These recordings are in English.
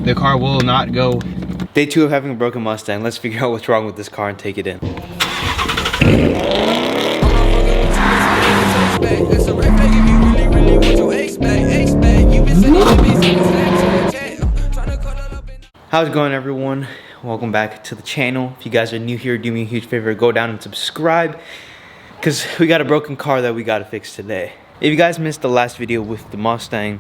The car will not go. Day 2 of having a broken Mustang. Let's figure out what's wrong with this car and take it in. How's it going, everyone? Welcome back to the channel. If you guys are new here, do me a huge favor, go down and subscribe, because we got a broken car that we got to fix today. If you guys missed the last video with the Mustang,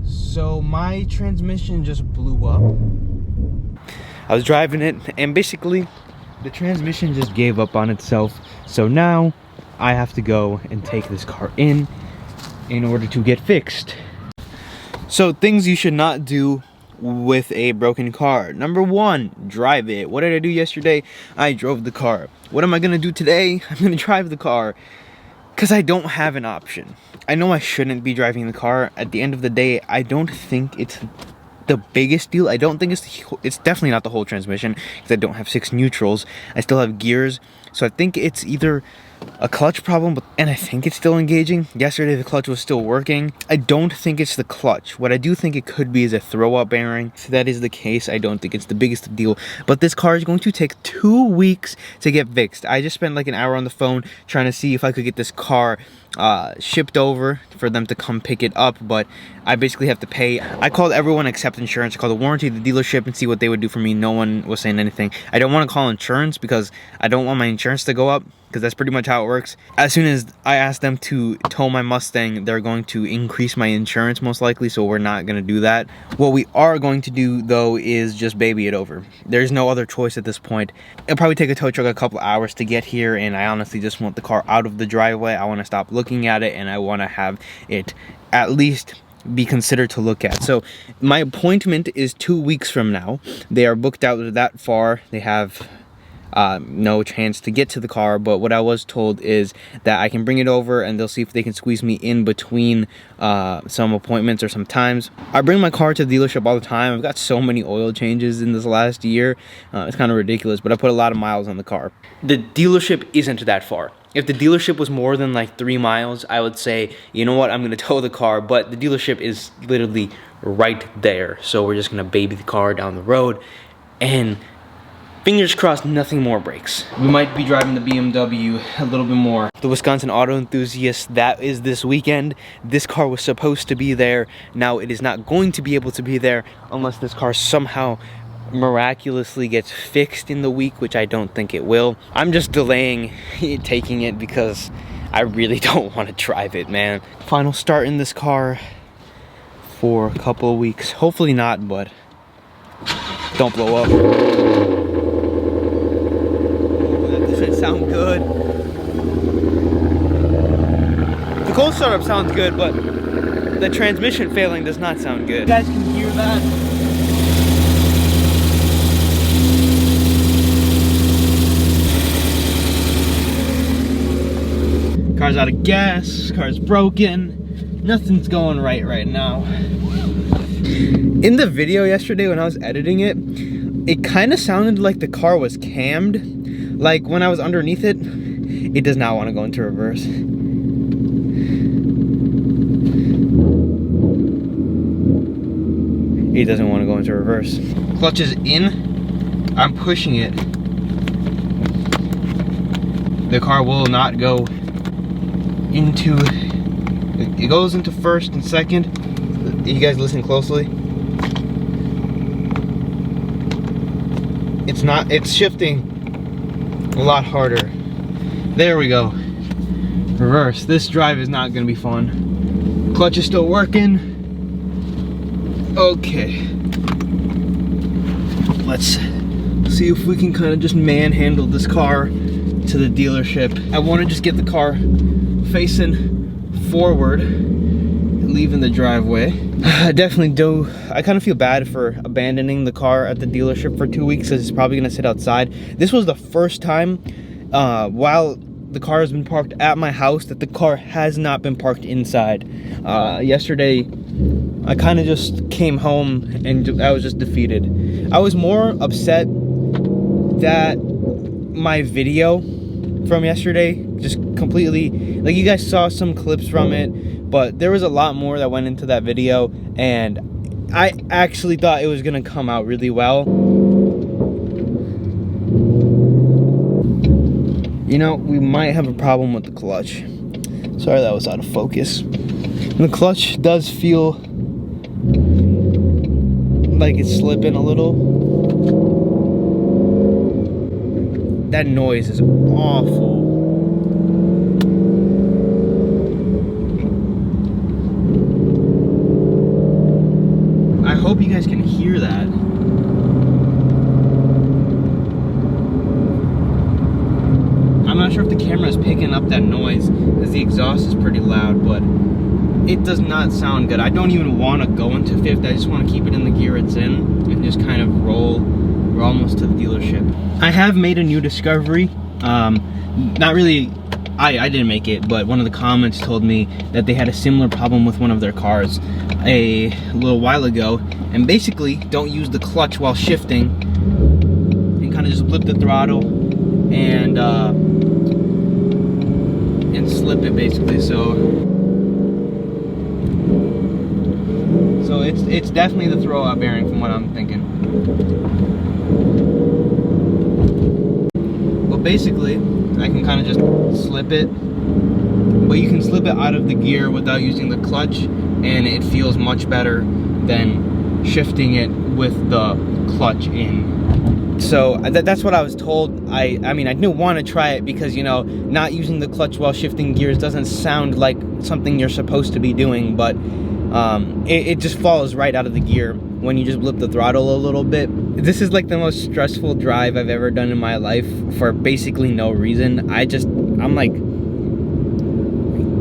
so my transmission just blew up. I was driving it and basically the transmission just gave up on itself. So now I have to go and take this car in order to get fixed. So things you should not do with a broken car. Number 1, drive it. What did I do yesterday? I drove the car. What am I gonna do today? I'm gonna drive the car because I don't have an option. I know I shouldn't be driving the car. At the end of the day, I don't think it's the biggest deal. I don't think it's definitely not the whole transmission, because I don't have 6 neutrals. I still have gears, so I think it's either a clutch problem, and I think it's still engaging. Yesterday the clutch was still working. I don't think it's the clutch. What I do think it could be is a throw-up bearing. If that is the case, I don't think it's the biggest deal, but this car is going to take 2 weeks to get fixed. I just spent like an hour on the phone trying to see if I could get this car shipped over for them to come pick it up, but I basically have to pay. I called everyone except insurance. I called the warranty, the dealership, and see what they would do for me. No one was saying anything. I don't want to call insurance because I don't want my insurance to go up, because that's pretty much how it works. As soon as I ask them to tow my Mustang, they're going to increase my insurance most likely, so we're not going to do that. What we are going to do though is just baby it over. There's no other choice at this point. It'll probably take a tow truck a couple hours to get here, and I honestly just want the car out of the driveway. I want to stop looking at it, and I want to have it at least be considered to look at. So my appointment is 2 weeks from now. They are booked out that far. They have no chance to get to the car, but what I was told is that I can bring it over and they'll see if they can squeeze me in between some appointments or some times. I bring my car to the dealership all the time. I've got so many oil changes in this last year. It's kind of ridiculous, but I put a lot of miles on the car. The dealership isn't that far. If the dealership was more than like 3 miles, I would say, you know what, I'm gonna tow the car, but the dealership is literally right there. So we're just gonna baby the car down the road, and fingers crossed nothing more breaks. We might be driving the BMW a little bit more. The Wisconsin Auto Enthusiast, that is this weekend. This car was supposed to be there. Now it is not going to be able to be there unless this car somehow miraculously gets fixed in the week, which I don't think it will. I'm just delaying taking it because I really don't want to drive it, man. Final start in this car for a couple of weeks. Hopefully not, but don't blow up. Sound good. The cold startup sounds good, but the transmission failing does not sound good. You guys can hear that. Car's out of gas, car's broken. Nothing's going right now. In the video yesterday when I was editing it, it kind of sounded like the car was cammed. Like when I was underneath it, it does not want to go into reverse. It doesn't want to go into reverse. Clutch is in. I'm pushing it. The car will not go into, it goes into first and second. You guys listen closely. It's not, it's shifting a lot harder. There we go. Reverse. This drive is not gonna be fun. Clutch is still working. Okay. Let's see if we can kind of just manhandle this car to the dealership. I want to just get the car facing forward, leaving the driveway. I definitely do. I kind of feel bad for abandoning the car at the dealership for 2 weeks, because it's probably gonna sit outside. This was the first time while the car has been parked at my house that the car has not been parked inside. Yesterday I kind of just came home and I was just defeated. I was more upset that my video from yesterday just completely, like, you guys saw some clips from it, but there was a lot more that went into that video, and I actually thought it was gonna come out really well. You know, we might have a problem with the clutch. Sorry, that was out of focus. The clutch does feel like it's slipping a little. That noise is awful. I hope you guys can hear that. I'm not sure if the camera is picking up that noise, because the exhaust is pretty loud, but it does not sound good. I don't even want to go into fifth. I just want to keep it in the gear it's in and just kind of roll. We're almost to the dealership. I have made a new discovery. Not really, I didn't make it, but one of the comments told me that they had a similar problem with one of their cars a little while ago, and basically don't use the clutch while shifting and kind of just flip the throttle and slip it basically. So it's definitely the throwout bearing from what I'm thinking. But basically, I can kind of just slip it, but you can slip it out of the gear without using the clutch, and it feels much better than shifting it with the clutch in. So that's what I was told. I mean, I didn't want to try it because, you know, not using the clutch while shifting gears doesn't sound like something you're supposed to be doing, but it just falls right out of the gear when you just blip the throttle a little bit. This is like the most stressful drive I've ever done in my life for basically no reason. I'm like,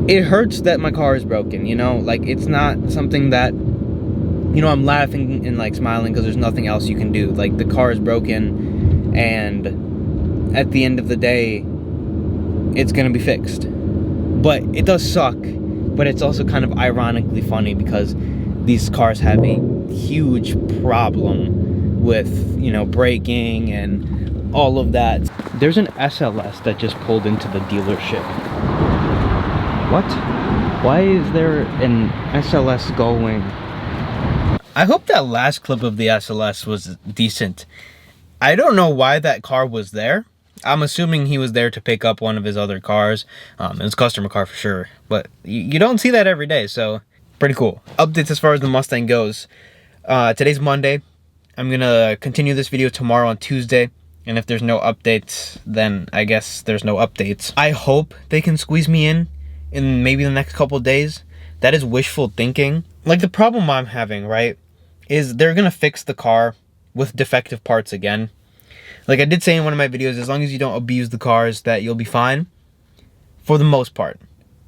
it hurts that my car is broken, you know? Like, it's not something that, you know, I'm laughing and like smiling because there's nothing else you can do. Like, the car is broken, and at the end of the day, it's gonna be fixed. But it does suck, but it's also kind of ironically funny because these cars have a huge problem with, you know, braking and all of that. There's an SLS that just pulled into the dealership. What? Why is there an SLS going? I hope that last clip of the SLS was decent. I don't know why that car was there. I'm assuming he was there to pick up one of his other cars. It's a customer car for sure, but you don't see that every day, so pretty cool. Updates as far as the Mustang goes. Today's Monday. I'm gonna continue this video tomorrow on Tuesday, and if there's no updates, then I guess there's no updates. I hope they can squeeze me in maybe the next couple of days. That is wishful thinking. Like, the problem I'm having, right, is they're gonna fix the car with defective parts again. Like I did say in one of my videos, as long as you don't abuse the cars, that you'll be fine. For the most part.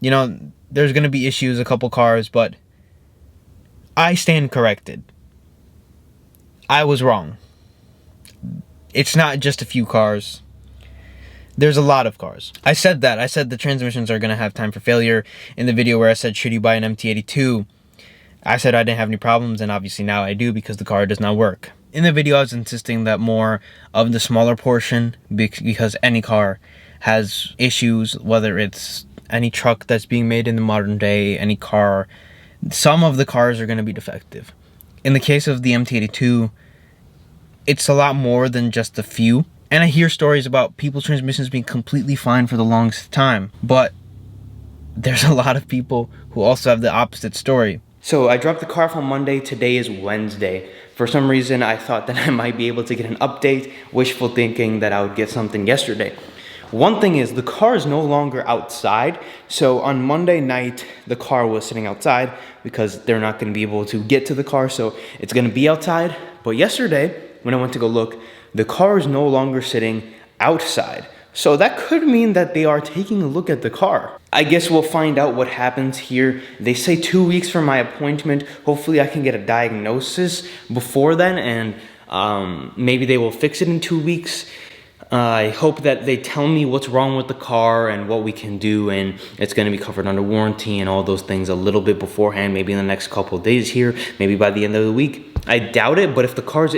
You know, there's gonna be issues, a couple cars, but I stand corrected. I was wrong. It's not just a few cars. There's a lot of cars. I said that. I said the transmissions are gonna have time for failure in the video where I said, should you buy an MT82? I said I didn't have any problems, and obviously now I do because the car does not work. In the video, I was insisting that more of the smaller portion, because any car has issues, whether it's any truck that's being made in the modern day, any car, some of the cars are going to be defective. In the case of the MT82, it's a lot more than just a few. And I hear stories about people's transmissions being completely fine for the longest time, but there's a lot of people who also have the opposite story. So I dropped the car off on Monday. Today is Wednesday. For some reason, I thought that I might be able to get an update, wishful thinking that I would get something yesterday. One thing is, the car is no longer outside. So on Monday night, the car was sitting outside because they're not going to be able to get to the car, so it's going to be outside. But yesterday, when I went to go look, the car is no longer sitting outside. So that could mean that they are taking a look at the car. I guess we'll find out what happens here. They say 2 weeks for my appointment. Hopefully I can get a diagnosis before then, and maybe they will fix it in 2 weeks. I hope that they tell me what's wrong with the car and what we can do, and it's going to be covered under warranty and all those things a little bit beforehand, maybe in the next couple of days here, maybe by the end of the week. I doubt it, but if the car's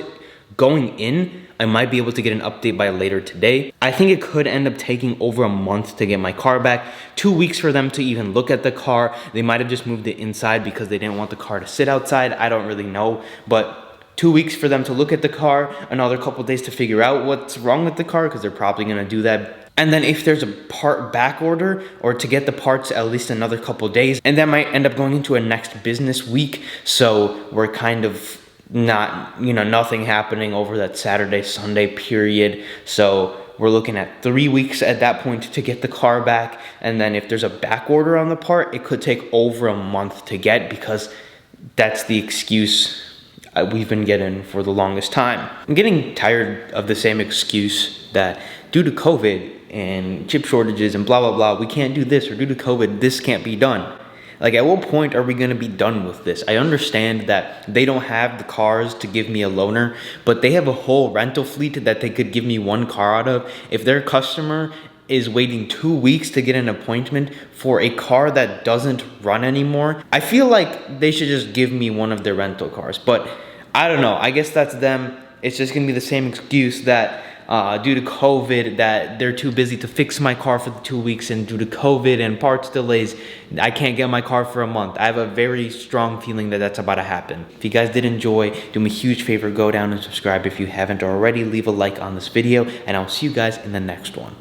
going in, I might be able to get an update by later today. I think it could end up taking over a month to get my car back, 2 weeks for them to even look at the car. They might have just moved it inside because they didn't want the car to sit outside. I don't really know, but 2 weeks for them to look at the car, another couple days to figure out what's wrong with the car, because they're probably gonna do that. And then if there's a part back order, or to get the parts at least another couple days, and that might end up going into a next business week. So we're kind of not, nothing happening over that Saturday, Sunday period. So we're looking at 3 weeks at that point to get the car back. And then if there's a back order on the part, it could take over a month to get, because that's the excuse we've been getting for the longest time. I'm getting tired of the same excuse that due to COVID and chip shortages and blah, blah, blah, we can't do this, or due to COVID, this can't be done. Like, at what point are we gonna be done with this? I understand that they don't have the cars to give me a loaner, but they have a whole rental fleet that they could give me one car out of. If their customer is waiting 2 weeks to get an appointment for a car that doesn't run anymore, I feel like they should just give me one of their rental cars. But I don't know, I guess that's them. It's just gonna be the same excuse that due to COVID, that they're too busy to fix my car for the 2 weeks, and due to COVID and parts delays, I can't get my car for a month. I have a very strong feeling that that's about to happen. If you guys did enjoy, do me a huge favor, go down and subscribe if you haven't already. Leave a like on this video, and I'll see you guys in the next one.